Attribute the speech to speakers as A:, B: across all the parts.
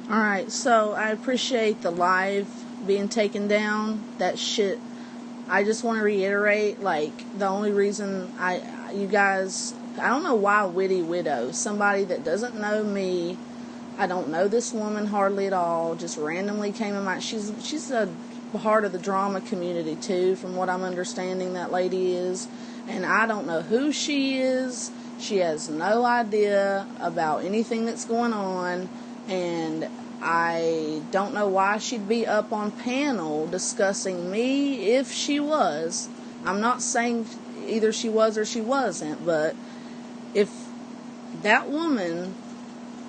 A: Alright, so I appreciate the live being taken down. That shit, I just want to reiterate, like, the only reason you guys, I don't know why Witty Widow, somebody that doesn't know me, I don't know this woman hardly at all, just randomly came in my, she's a part of the drama community too, from what I'm understanding that lady is, and I don't know who she is. She has no idea about anything that's going on, and I don't know why she'd be up on panel discussing me if she was. I'm not saying either she was or she wasn't, but if that woman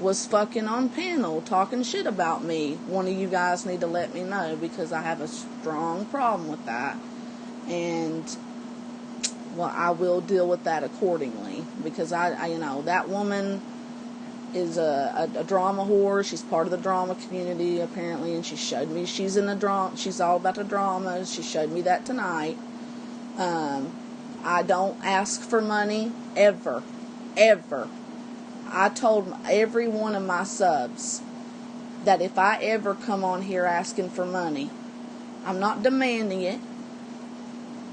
A: was fucking on panel talking shit about me, one of you guys need to let me know, because I have a strong problem with that. And, well, I will deal with that accordingly, because I you know, that woman is a drama whore. She's part of the drama community, apparently, and she showed me she's in the drama. She's all about the drama. She showed me that tonight. I don't ask for money, ever. I told every one of my subs that if I ever come on here asking for money, I'm not demanding it.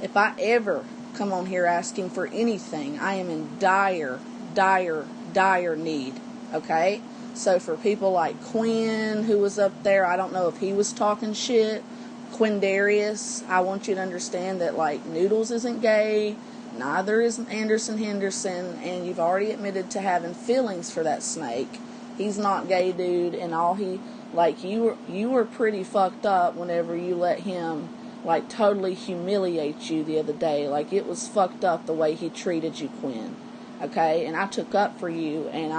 A: If I ever come on here asking for anything, I am in dire need. Okay? So for people like Quinn, who was up there, I don't know if he was talking shit. Quindarius, I want you to understand that, like, Noodles isn't gay, neither is Anderson Henderson, and you've already admitted to having feelings for that snake. He's not gay, dude, and all he, like, you were pretty fucked up whenever you let him, like, totally humiliate you the other day. Like, it was fucked up the way he treated you, Quinn. Okay? And I took up for you, and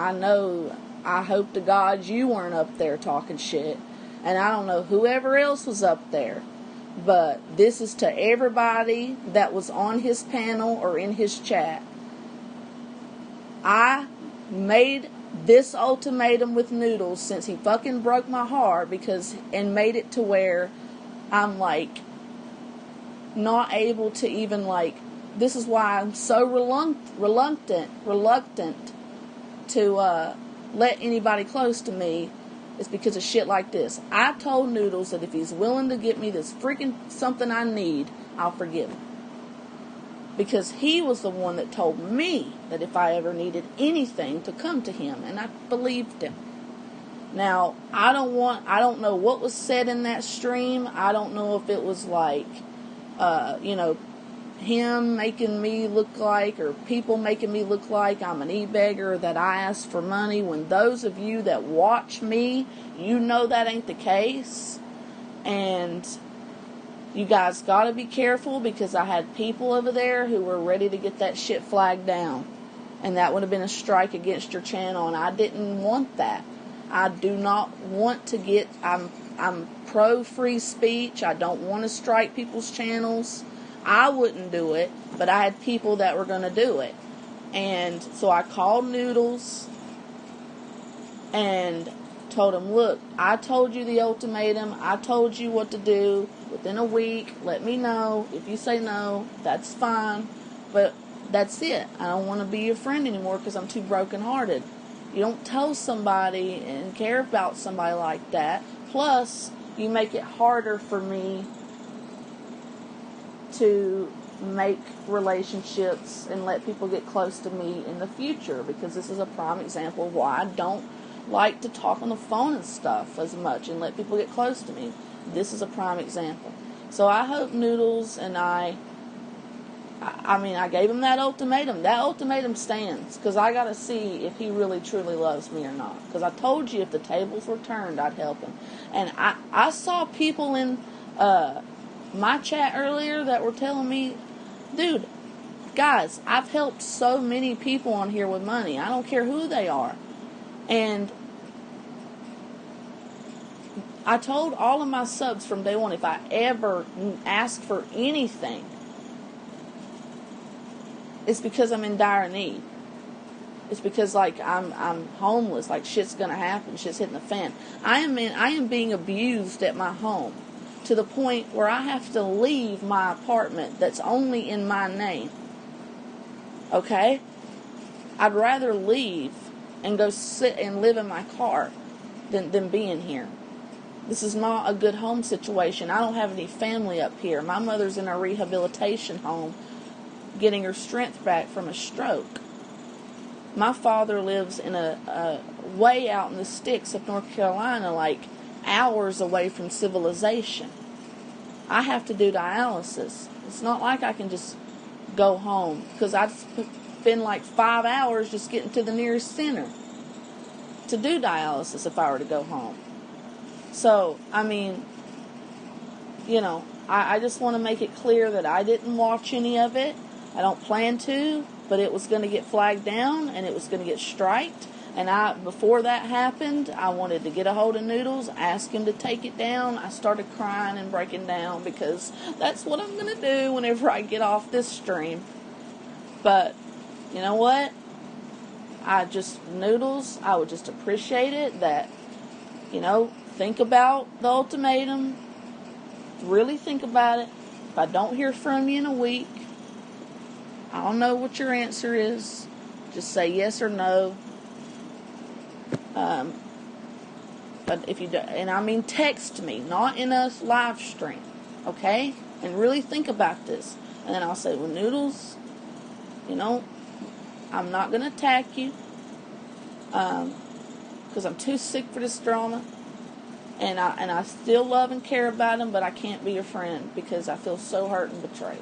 A: I hope to God you weren't up there talking shit. And I don't know whoever else was up there. But this is to everybody that was on his panel or in his chat. I made this ultimatum with Noodles since he fucking broke my heart, and made it to where I'm, like, not able to even, like, this is why I'm so reluctant to let anybody close to me, is because of shit like this. I told Noodles that if he's willing to get me this freaking something I need, I'll forgive him. Because he was the one that told me that if I ever needed anything to come to him, and I believed him. Now, I don't know what was said in that stream. I don't know if it was like, him making me look like, or people making me look like I'm an e-beggar, that I asked for money, when those of you that watch me, you know that ain't the case. And you guys gotta be careful, because I had people over there who were ready to get that shit flagged down, and that would have been a strike against your channel, and I didn't want that. I do not want to get, I'm pro free speech. I don't want to strike people's channels. I wouldn't do it, but I had people that were going to do it. And so I called Noodles and told him, look, I told you the ultimatum. I told you what to do. Within a week, let me know. If you say no, that's fine. But that's it. I don't want to be your friend anymore because I'm too brokenhearted. You don't tell somebody and care about somebody like that. Plus, you make it harder for me to make relationships and let people get close to me in the future, because this is a prime example of why I don't like to talk on the phone and stuff as much and let people get close to me. This is a prime example. So I hope Noodles and I gave him that ultimatum. That ultimatum stands, because I got to see if he really truly loves me or not. Because I told you if the tables were turned, I'd help him. And I saw people in my chat earlier that were telling me, dude, guys, I've helped so many people on here with money. I don't care who they are. And I told all of my subs from day one, if I ever ask for anything, it's because I'm in dire need. It's because, like, I'm homeless, like shit's gonna happen, shit's hitting the fan. I am being abused at my home, to the point where I have to leave my apartment that's only in my name. Okay? I'd rather leave and go sit and live in my car than being here. This is not a good home situation. I don't have any family up here. My mother's in a rehabilitation home getting her strength back from a stroke. My father lives in a way out in the sticks of North Carolina, like hours away from civilization. I have to do dialysis. It's not like I can just go home, because I'd spend like 5 hours just getting to the nearest center to do dialysis if I were to go home. So, I mean, I just want to make it clear that I didn't watch any of it. I don't plan to, but it was going to get flagged down and it was going to get striked. And before that happened, I wanted to get a hold of Noodles, ask him to take it down. I started crying and breaking down because that's what I'm going to do whenever I get off this stream. But, you know what? Noodles, I would just appreciate it that, think about the ultimatum. Really think about it. If I don't hear from you in a week, I don't know what your answer is. Just say yes or no. But if you do, and I mean text me, not in a live stream, okay? And really think about this. And then I'll say, well, Noodles, I'm not going to attack you, because I'm too sick for this drama. And I still love and care about him, but I can't be your friend because I feel so hurt and betrayed.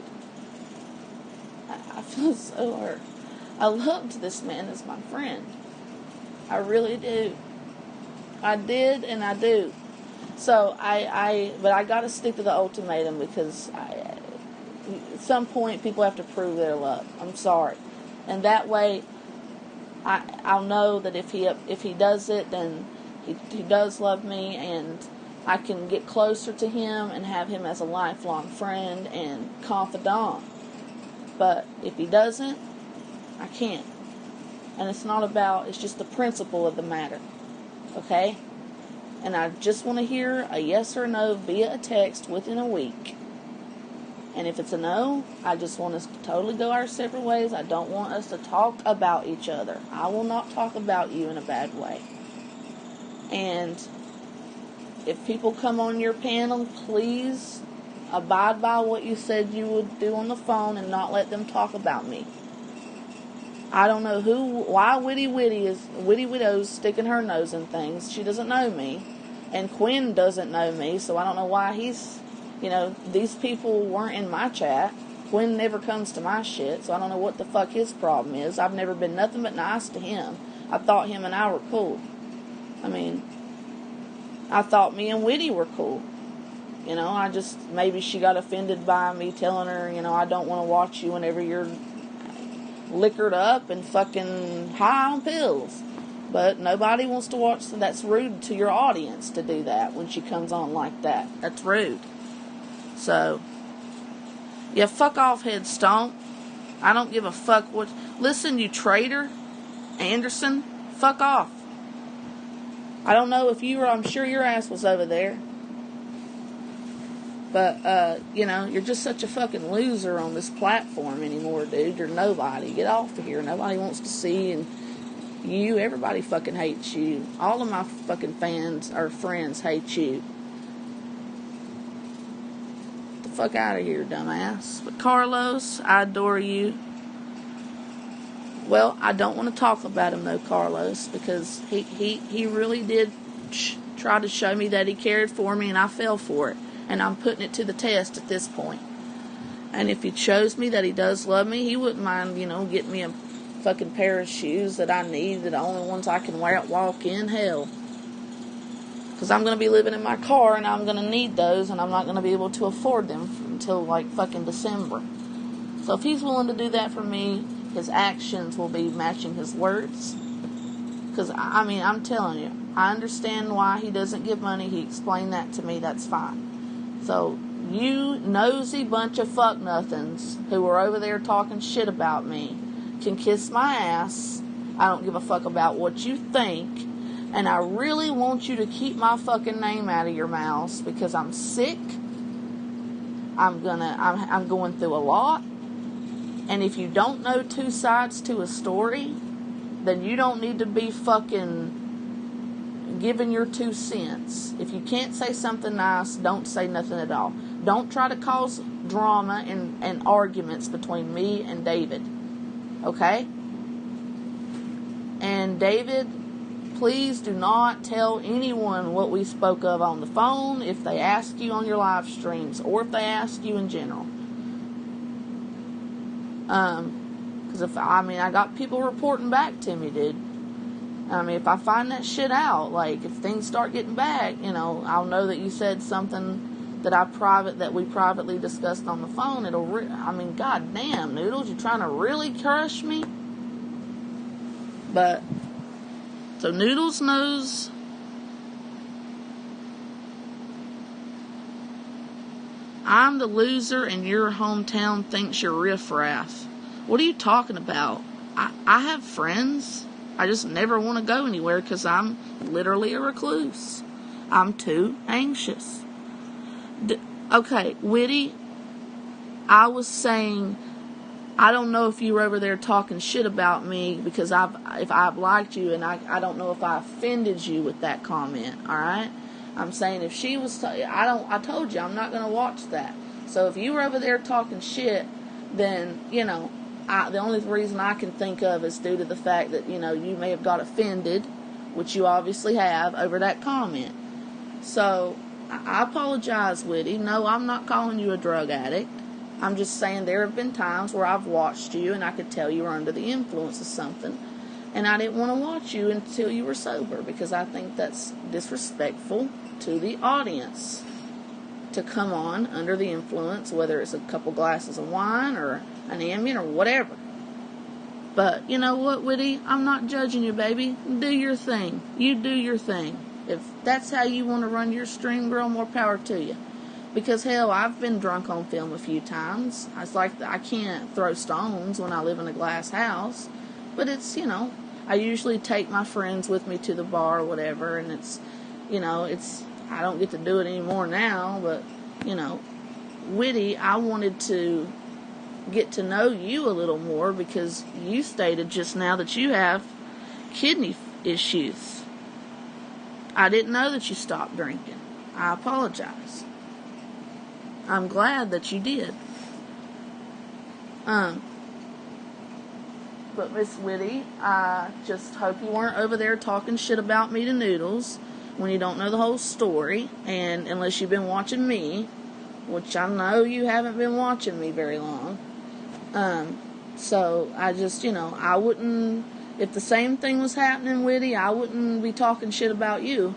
A: I feel so hurt. I loved this man as my friend. I really do. I did and I do. So but I got to stick to the ultimatum because at some point people have to prove their love. I'm sorry. And that way I'll know that if he does it, then he does love me, and I can get closer to him and have him as a lifelong friend and confidant. But if he doesn't, I can't. And it's just the principle of the matter. Okay? And I just want to hear a yes or no via a text within a week. And if it's a no, I just want us to totally go our separate ways. I don't want us to talk about each other. I will not talk about you in a bad way. And if people come on your panel, please abide by what you said you would do on the phone and not let them talk about me. I don't know why Witty Widow's sticking her nose in things. She doesn't know me. And Quinn doesn't know me, so I don't know why he's, these people weren't in my chat. Quinn never comes to my shit, so I don't know what the fuck his problem is. I've never been nothing but nice to him. I thought him and I were cool. I thought me and Witty were cool. Maybe she got offended by me telling her, I don't want to watch you whenever you're liquored up and fucking high on pills. But nobody wants to watch. That's rude to your audience to do that when she comes on like that. That's rude. So, yeah, fuck off, Headstone. I don't give a fuck what. Listen, you traitor, Anderson, fuck off. I don't know if you were. I'm sure your ass was over there. But, you're just such a fucking loser on this platform anymore, dude. You're nobody. Get off of here. Nobody wants to see you. Everybody fucking hates you. All of my fucking fans or friends hate you. Get the fuck out of here, dumbass. But Carlos, I adore you. Well, I don't want to talk about him, though, Carlos, because he really did try to show me that he cared for me, and I fell for it. And I'm putting it to the test at this point. And if he shows me that he does love me, he wouldn't mind, getting me a fucking pair of shoes that I need, the only ones I can walk in hell. Because I'm going to be living in my car, and I'm going to need those, and I'm not going to be able to afford them until, fucking December. So if he's willing to do that for me, his actions will be matching his words. Because, I'm telling you, I understand why he doesn't give money. He explained that to me. That's fine. So, you nosy bunch of fuck-nothings who were over there talking shit about me can kiss my ass. I don't give a fuck about what you think. And I really want you to keep my fucking name out of your mouths because I'm sick. I'm going through a lot. And if you don't know two sides to a story, then you don't need to be fucking giving your 2 cents. If you can't say something nice, don't say nothing at all. Don't try to cause drama and arguments between me and David. Okay? And David, please do not tell anyone what we spoke of on the phone if they ask you on your live streams or if they ask you in general. Because I got people reporting back to me, dude. If I find that shit out, like, if things start getting back, I'll know that you said something that we privately discussed on the phone. God damn, Noodles, you trying to really crush me? But, so Noodles knows I'm the loser and your hometown thinks you're riffraff. What are you talking about? I have friends. I just never want to go anywhere because I'm literally a recluse. I'm too anxious. Okay, Witty, I was saying, I don't know if you were over there talking shit about me because if I've liked you, and I don't know if I offended you with that comment, alright? I'm saying if she was, I told you, I'm not going to watch that. So if you were over there talking shit, then, the only reason I can think of is due to the fact that, you may have got offended, which you obviously have, over that comment. So, I apologize, Witty. No, I'm not calling you a drug addict. I'm just saying there have been times where I've watched you and I could tell you were under the influence of something. And I didn't want to watch you until you were sober because I think that's disrespectful to the audience to come on under the influence, whether it's a couple glasses of wine or an Ambien or whatever. But you know what, Witty? I'm not judging you, baby. Do your thing. You do your thing. If that's how you want to run your stream, girl, more power to you. Because, hell, I've been drunk on film a few times. It's like I can't throw stones when I live in a glass house. But it's, I usually take my friends with me to the bar or whatever. And it's, I don't get to do it anymore now. But, Witty, I wanted to get to know you a little more because you stated just now that you have kidney issues. I didn't know that you stopped drinking. I apologize. I'm glad that you did. But Miss Witty, I just hope you weren't over there talking shit about me to Noodles when you don't know the whole story, and unless you've been watching me, which I know you haven't been watching me very long. So I just, I wouldn't, if the same thing was happening, Witty, I wouldn't be talking shit about you.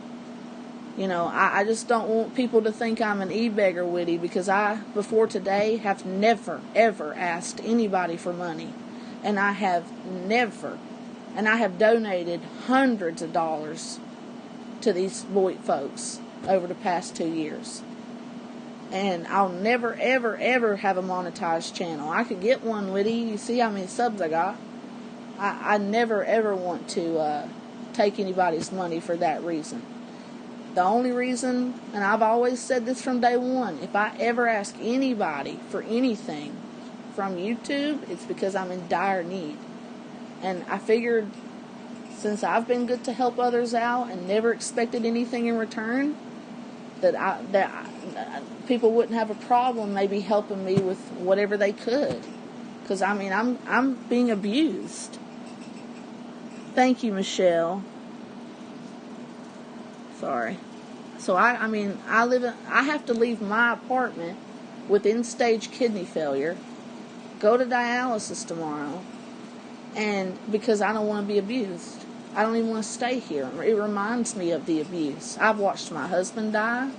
A: I just don't want people to think I'm an e-beggar, Witty, because I, before today, have never, ever asked anybody for money. And I have donated hundreds of dollars to these Boyd folks over the past 2 years. And I'll never, ever, ever have a monetized channel. I could get one, Witty. You see how many subs I got. I never, ever want to take anybody's money for that reason. The only reason, and I've always said this from day one, if I ever ask anybody for anything from YouTube, it's because I'm in dire need. And I figured, since I've been good to help others out and never expected anything in return, that people wouldn't have a problem maybe helping me with whatever they could. Because, I'm being abused. Thank you, Michelle. Sorry. So, I have to leave my apartment with end-stage kidney failure, go to dialysis tomorrow, and because I don't want to be abused. I don't even want to stay here. It reminds me of the abuse. I've watched my husband die.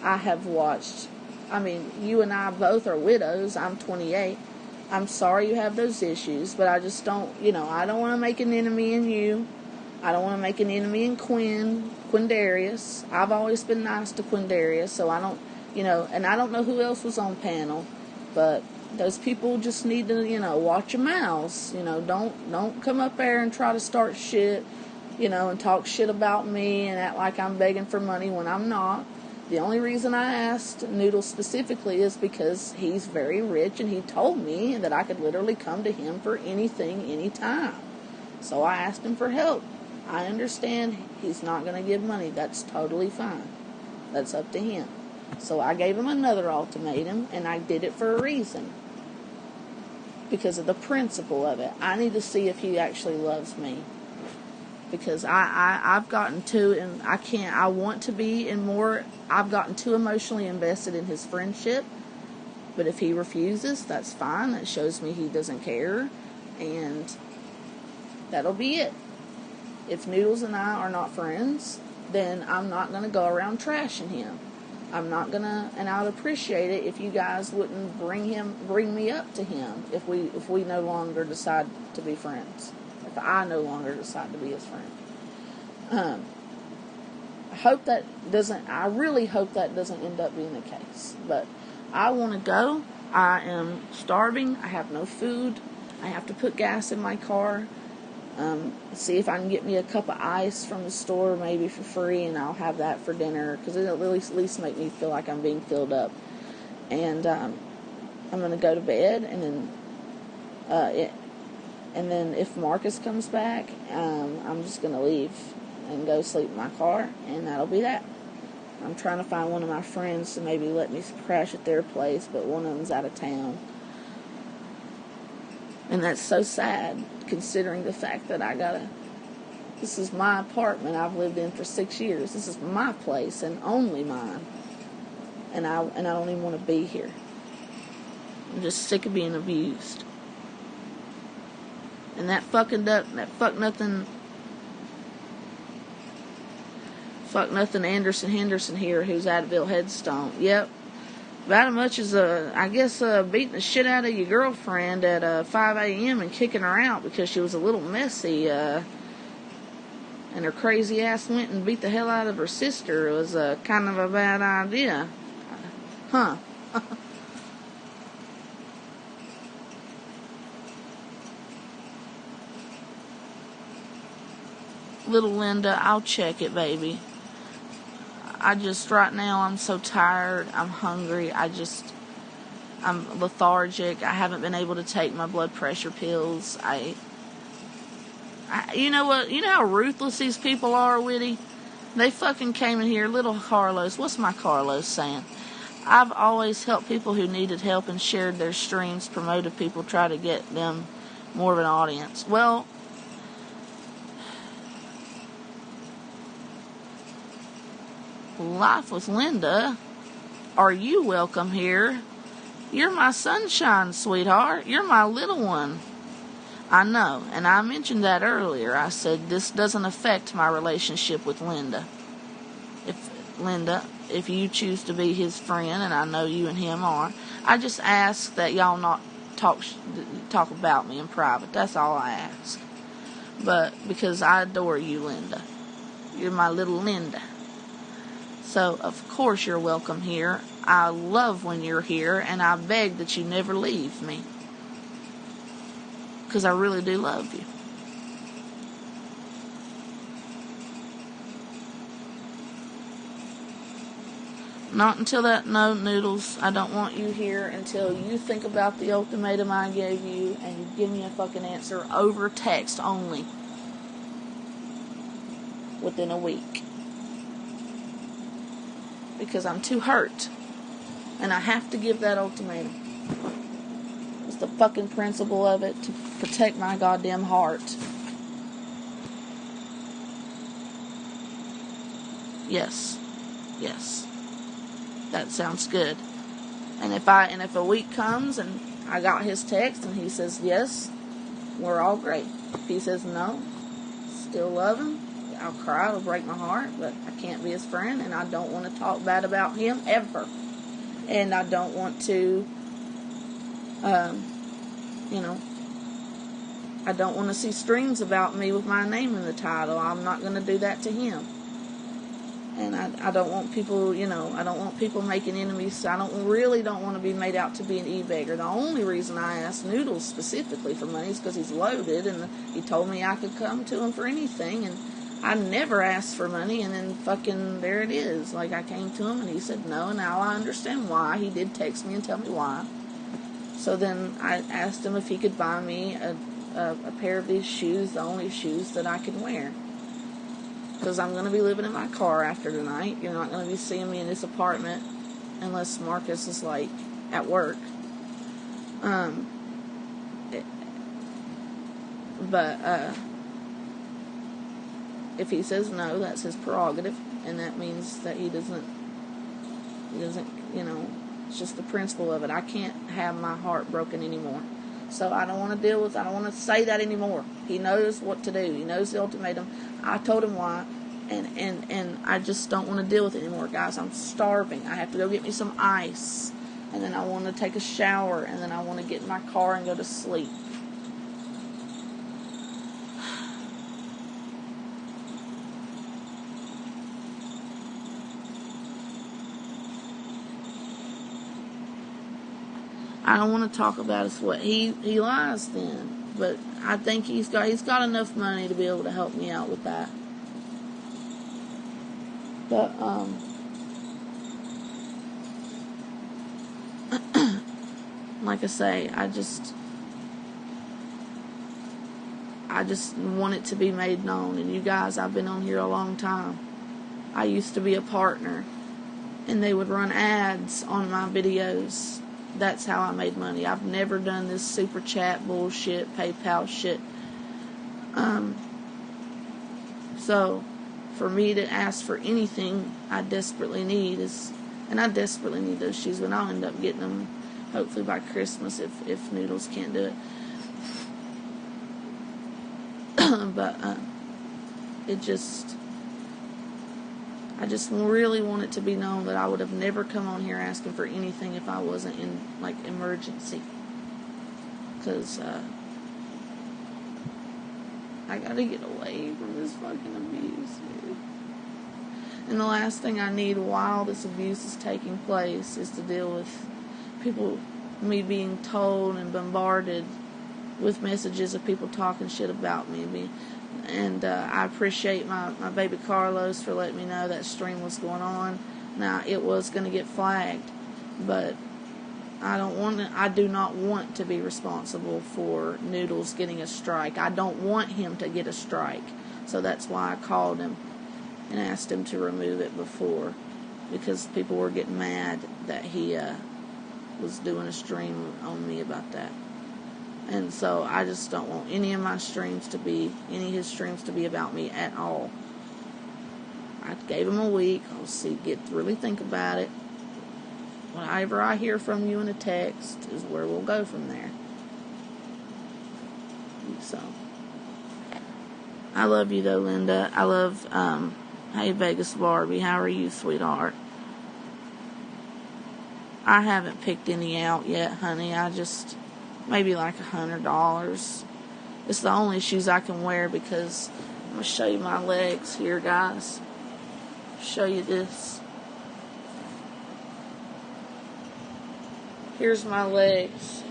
A: I have watched, you and I both are widows. I'm 28. I'm sorry you have those issues, but I just don't, I don't want to make an enemy in you. I don't want to make an enemy in Quindarius. I've always been nice to Quindarius, so I don't, and I don't know who else was on panel, but those people just need to, watch your mouths. Don't come up there and try to start shit, and talk shit about me and act like I'm begging for money when I'm not. The only reason I asked Noodle specifically is because he's very rich and he told me that I could literally come to him for anything, anytime. So I asked him for help. I understand he's not going to give money. That's totally fine. That's up to him. So I gave him another ultimatum, and I did it for a reason. Because of the principle of it. I need to see if he actually loves me. Because I've gotten too, and I want to be in more, I've gotten too emotionally invested in his friendship. But if he refuses, that's fine. That shows me he doesn't care. And that'll be it. If Noodles and I are not friends, then I'm not going to go around trashing him. I'm not going to, and I would appreciate it if you guys wouldn't bring me up to him if we no longer decide to be friends. If I no longer decide to be his friend. I really hope that doesn't end up being the case. But I want to go. I am starving. I have no food. I have to put gas in my car. See if I can get me a cup of ice from the store, maybe for free, and I'll have that for dinner, because it'll at least make me feel like I'm being filled up. And I'm going to go to bed, and then if Marcus comes back, I'm just going to leave and go sleep in my car, and that'll be that. I'm trying to find one of my friends to maybe let me crash at their place, but one of them's out of town. And that's so sad, considering the fact that this is my apartment I've lived in for 6 years. This is my place and only mine. And I don't even want to be here. I'm just sick of being abused. And that fuck nothing Anderson Henderson here, who's at Bill Headstone. Yep. About as much as, beating the shit out of your girlfriend at 5 a.m. and kicking her out because she was a little messy, and her crazy ass went and beat the hell out of her sister. It was kind of a bad idea. Huh. Little Linda, I'll check it, baby. Right now, I'm so tired. I'm hungry. I'm lethargic. I haven't been able to take my blood pressure pills. You know what? You know how ruthless these people are, Witty? They fucking came in here, little Carlos. What's my Carlos saying? I've always helped people who needed help and shared their streams, promoted people, try to get them more of an audience. Well, Life with Linda, are you welcome here? You're my sunshine, sweetheart. You're my little one. I know, and I mentioned that earlier. I said this doesn't affect my relationship with Linda. If you choose to be his friend, and I know you and him are, I just ask that y'all not talk about me in private. That's all I ask. But because I adore you, Linda. You're my little Linda. So, of course you're welcome here. I love when you're here, and I beg that you never leave me. Because I really do love you. Not until that, no, Noodles. I don't want you here until you think about the ultimatum I gave you, and you give me a fucking answer over text only. Within a week. Because I'm too hurt. And I have to give that ultimatum. It's the fucking principle of it, to protect my goddamn heart. Yes. That sounds good. And if a week comes and I got his text and he says yes, we're all great. If he says no, still love him, I'll cry, it'll break my heart, but I can't be his friend, and I don't want to talk bad about him ever. And I don't want to, I don't want to see streams about me with my name in the title. I'm not going to do that to him. And I don't want people, I don't want people making enemies. I really don't want to be made out to be an e-beggar. The only reason I asked Noodles specifically for money is because he's loaded, and he told me I could come to him for anything, and I never asked for money, and then fucking there it is. Like, I came to him, and he said no, and now I understand why. He did text me and tell me why. So then I asked him if he could buy me a pair of these shoes, the only shoes that I can wear. because I'm going to be living in my car after tonight. You're not going to be seeing me in this apartment unless Marcus is, like, at work. If he says no, that's his prerogative, and that means that he doesn't, it's just the principle of it. I can't have my heart broken anymore. So I don't want to I don't want to say that anymore. He knows what to do. He knows the ultimatum. I told him why, and I just don't want to deal with it anymore, guys. I'm starving. I have to go get me some ice, and then I want to take a shower, and then I want to get in my car and go to sleep. I don't want to talk about his what he lies then, but I think he's got enough money to be able to help me out with that. But like I say, I just want it to be made known. And you guys, I've been on here a long time. I used to be a partner, and they would run ads on my videos. That's how I made money. I've never done this super chat bullshit, PayPal shit. So, for me to ask for anything I desperately need and I desperately need those shoes, but I'll end up getting them hopefully by Christmas if Noodles can't do it. But, I just really want it to be known that I would have never come on here asking for anything if I wasn't in, like, emergency. Because, I gotta get away from this fucking abuse, dude. And the last thing I need while this abuse is taking place is to deal with me being told and bombarded with messages of people talking shit about me. And I appreciate my baby Carlos for letting me know that stream was going on. Now, it was going to get flagged, but I do not want to be responsible for Noodles getting a strike. I don't want him to get a strike. So that's why I called him and asked him to remove it before, because people were getting mad that he was doing a stream on me about that. And so I just don't want any of his streams to be about me at all. I gave him a week. I'll really think about it. Whenever I hear from you in a text is where we'll go from there. So, I love you though, Linda. I love, hey Vegas Barbie, how are you, sweetheart? I haven't picked any out yet, honey. Maybe like $100. It's the only shoes I can wear because I'm going to show you my legs here, guys. Show you this. Here's my legs.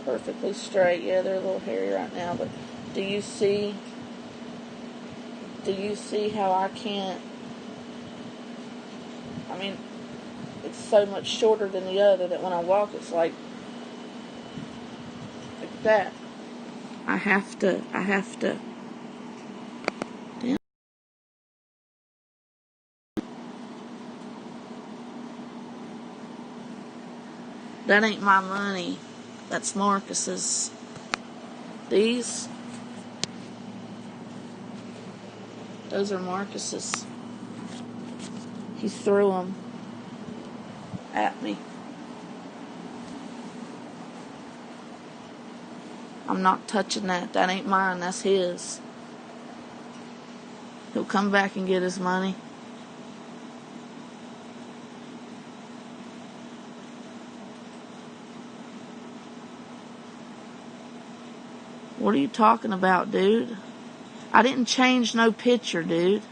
A: Perfectly straight. Yeah, they're a little hairy right now, but do you see how I can't? I mean, it's so much shorter than the other that when I walk, it's like that. I have to. Damn. That ain't my money. That's Marcus's. Those are Marcus's. He threw them at me. I'm not touching that. That ain't mine. That's his. He'll come back and get his money. What are you talking about, dude? I didn't change no picture, dude.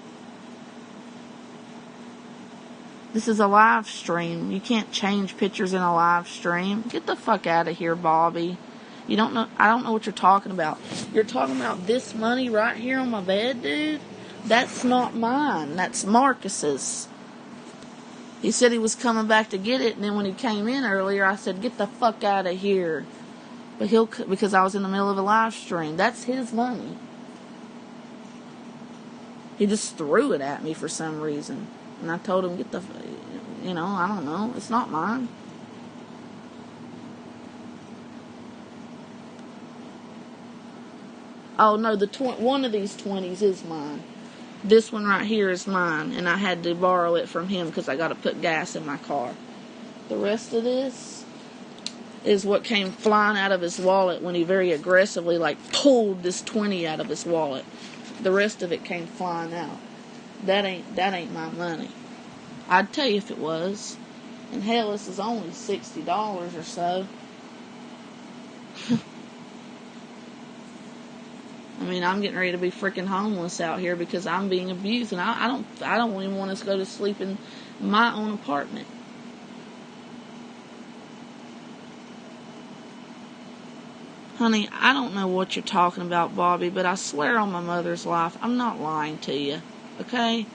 A: This is a live stream. You can't change pictures in a live stream. Get the fuck out of here, Bobby. I don't know what you're talking about. You're talking about this money right here on my bed, dude? That's not mine. That's Marcus's. He said he was coming back to get it, and then when he came in earlier, I said, get the fuck out of here. But because I was in the middle of a live stream. That's his money. He just threw it at me for some reason. And I told him, get the, I don't know. It's not mine. Oh, no, one of these 20s is mine. This one right here is mine, and I had to borrow it from him because I got to put gas in my car. The rest of this is what came flying out of his wallet when he very aggressively, pulled this 20 out of his wallet. The rest of it came flying out. That ain't my money. I'd tell you if it was. And hell, this is only $60 or so. I mean, I'm getting ready to be freaking homeless out here because I'm being abused, and I don't even want to go to sleep in my own apartment. Honey, I don't know what you're talking about, Bobby, but I swear on my mother's life, I'm not lying to you, okay?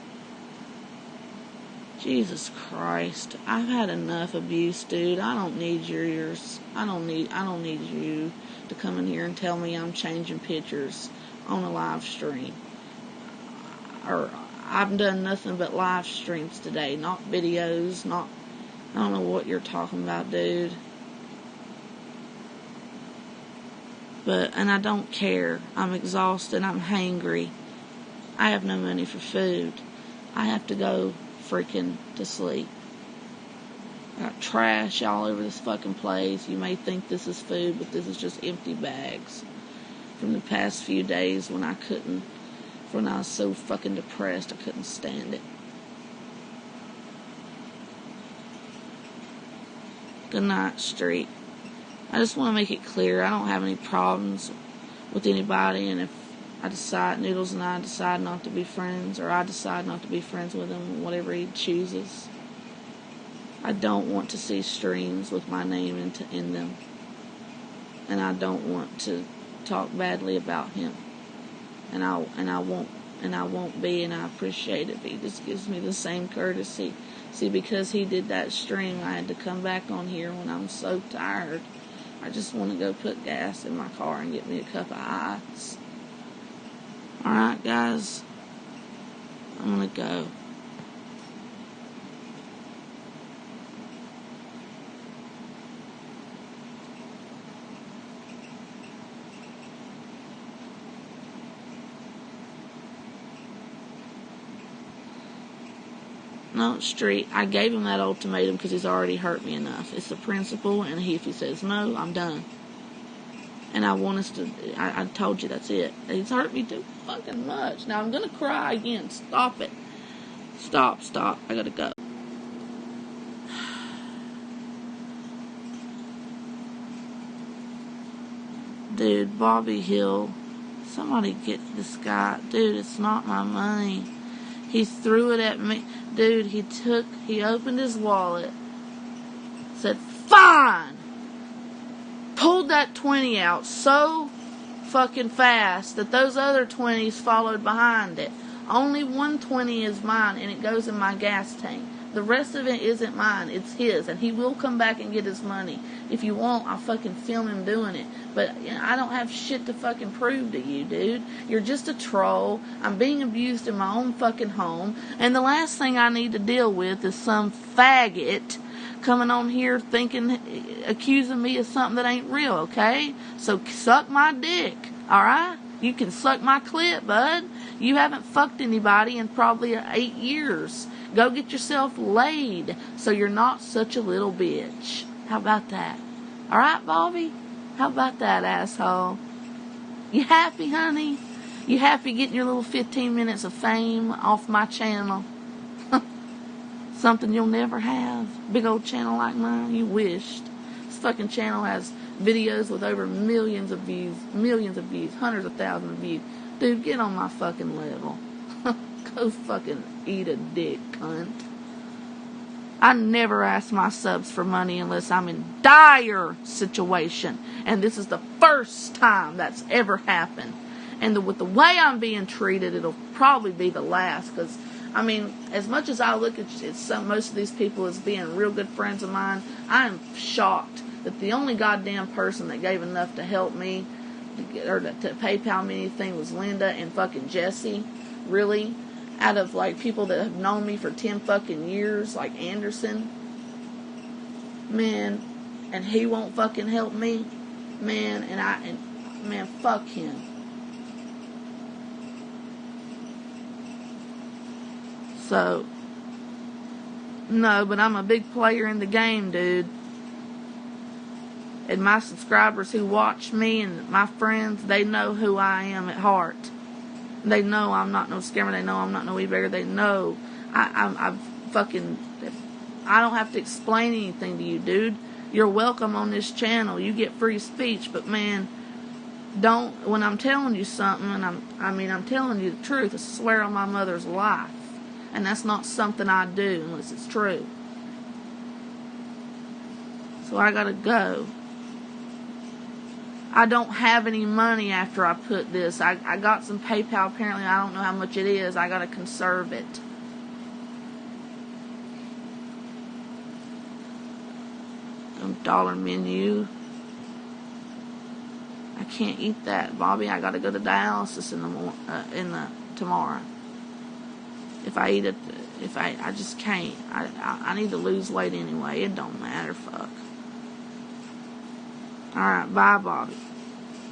A: Jesus Christ, I've had enough abuse, dude. I don't need yours. I don't need you to come in here and tell me I'm changing pictures on a live stream. Or I've done nothing but live streams today, not videos, I don't know what you're talking about, dude. And I don't care. I'm exhausted. I'm hangry. I have no money for food. I have to go freaking to sleep. I got trash all over this fucking place. You may think this is food, but this is just empty bags from the past few days when I was so fucking depressed I couldn't stand it. Good night, Street. I just want to make it clear I don't have any problems with anybody, and if Noodles and I decide not to be friends, or I decide not to be friends with him, whatever he chooses, I don't want to see streams with my name in them, and I don't want to talk badly about him, and I won't be, and I appreciate it, but he just gives me the same courtesy. See, because he did that stream, I had to come back on here when I'm so tired. I just want to go put gas in my car and get me a cup of ice. Alright, guys, I'm going to go. No, Street, I gave him that ultimatum because he's already hurt me enough. It's the principle, and if he says no, I'm done. And I told you that's it. He's hurt me too fucking much. Now I'm going to cry again. Stop it. Stop. I got to go. Dude, Bobby Hill, somebody get this guy. Dude, it's not my money. He threw it at me. Dude, he opened his wallet, said, fine! Pulled that 20 out so fucking fast that those other 20s followed behind it. Only 120 is mine, and it goes in my gas tank. The rest of it isn't mine. It's his, and he will come back and get his money. If you want, I'll fucking film him doing it. But I don't have shit to fucking prove to you, dude. You're just a troll. I'm being abused in my own fucking home. And the last thing I need to deal with is some faggot coming on here accusing me of something that ain't real, okay? So suck my dick, alright? You can suck my clit, bud. You haven't fucked anybody in probably 8 years. Go get yourself laid so you're not such a little bitch. How about that? Alright, Bobby? How about that, asshole? You happy, honey? You happy getting your little 15 minutes of fame off my channel? Something you'll never have. Big old channel like mine, you wished. This fucking channel has videos with over millions of views, hundreds of thousands of views. Dude, get on my fucking level. Go fucking eat a dick, cunt. I never ask my subs for money unless I'm in dire situation. And this is the first time that's ever happened. And with the way I'm being treated, it'll probably be the last. Because, I mean, as much as I look at most of these people as being real good friends of mine, I'm shocked that the only goddamn person that gave enough to help me or to PayPal me anything was Linda and fucking Jesse. Really? out of like people that have known me for 10 fucking years, like Anderson, man, and he won't fucking help me, man, man, fuck him. So, no, but I'm a big player in the game, dude. And my subscribers who watch me and my friends, they know who I am at heart. They know I'm not no scammer. They know I'm not no e-bagger. They know I don't have to explain anything to you, dude. You're welcome on this channel. You get free speech, but man, don't, when I'm telling you something, and I'm telling you the truth, I swear on my mother's life. And that's not something I do unless it's true. So I gotta go. I don't have any money after I put this. I got some PayPal, apparently. I don't know how much it is. I gotta conserve it. Dollar Menu. I can't eat that, Bobby. I gotta go to dialysis tomorrow. If I eat it, I just can't. I need to lose weight anyway. It don't matter, fuck. Alright, bye, Bobby.